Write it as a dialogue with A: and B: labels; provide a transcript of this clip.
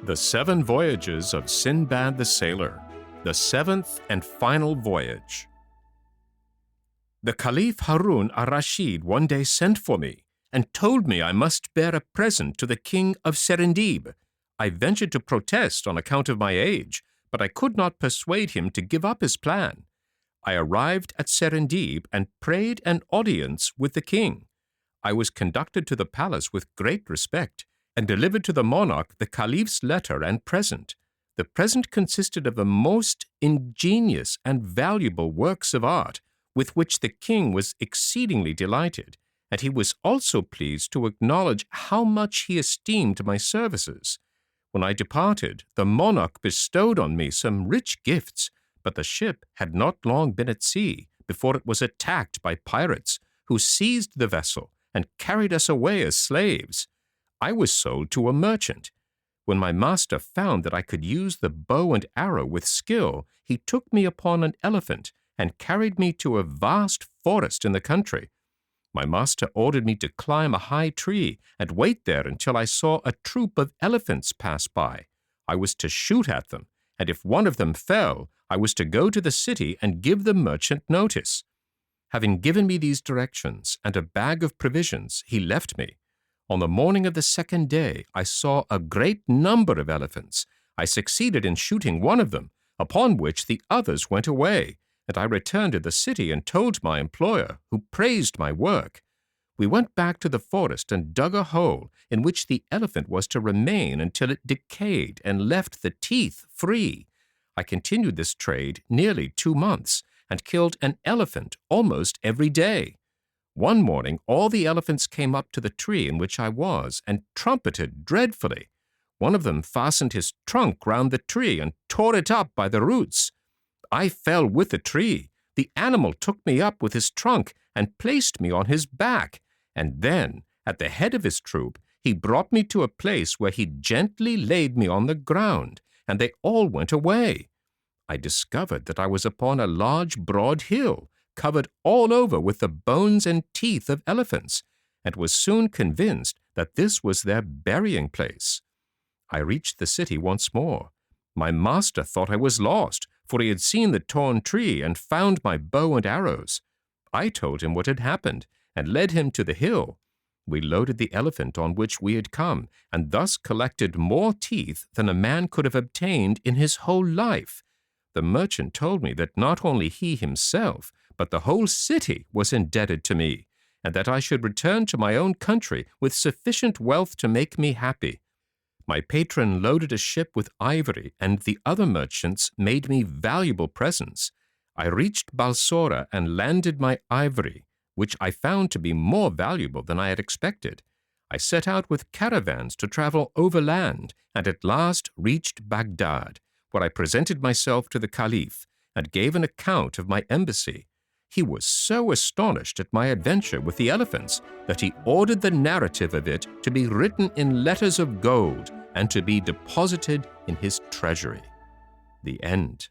A: The Seven Voyages of Sinbad the Sailor, the seventh and final voyage. The Caliph Harun al-Rashid one day sent for me and told me I must bear a present to the king of Serendib. I ventured to protest on account of my age, but I could not persuade him to give up his plan. I arrived at Serendib and prayed an audience with the king. I was conducted to the palace with great respect and delivered to the monarch the caliph's letter and present. The present consisted of the most ingenious and valuable works of art, with which the king was exceedingly delighted, and he was also pleased to acknowledge how much he esteemed my services. When I departed, the monarch bestowed on me some rich gifts, but the ship had not long been at sea before it was attacked by pirates, who seized the vessel and carried us away as slaves. I was sold to a merchant. When my master found that I could use the bow and arrow with skill, he took me upon an elephant and carried me to a vast forest in the country. My master ordered me to climb a high tree and wait there until I saw a troop of elephants pass by. I was to shoot at them, and if one of them fell, I was to go to the city and give the merchant notice. Having given me these directions and a bag of provisions, he left me. On the morning of the second day, I saw a great number of elephants. I succeeded in shooting one of them, upon which the others went away, and I returned to the city and told my employer, who praised my work. We went back to the forest and dug a hole in which the elephant was to remain until it decayed and left the teeth free. I continued this trade nearly 2 months and killed an elephant almost every day. One morning, all the elephants came up to the tree in which I was and trumpeted dreadfully. One of them fastened his trunk round the tree and tore it up by the roots. I fell with the tree. The animal took me up with his trunk and placed me on his back, and then, at the head of his troop, he brought me to a place where he gently laid me on the ground, and they all went away. I discovered that I was upon a large, broad hill, covered all over with the bones and teeth of elephants, and was soon convinced that this was their burying place. I reached the city once more. My master thought I was lost, for he had seen the torn tree and found my bow and arrows. I told him what had happened, and led him to the hill. We loaded the elephant on which we had come, and thus collected more teeth than a man could have obtained in his whole life. The merchant told me that not only he himself, but the whole city was indebted to me, and that I should return to my own country with sufficient wealth to make me happy. My patron loaded a ship with ivory, and the other merchants made me valuable presents. I reached Balsora and landed my ivory, which I found to be more valuable than I had expected. I set out with caravans to travel overland, and at last reached Baghdad, where I presented myself to the Caliph and gave an account of my embassy. He was so astonished at my adventure with the elephants that he ordered the narrative of it to be written in letters of gold and to be deposited in his treasury. The end.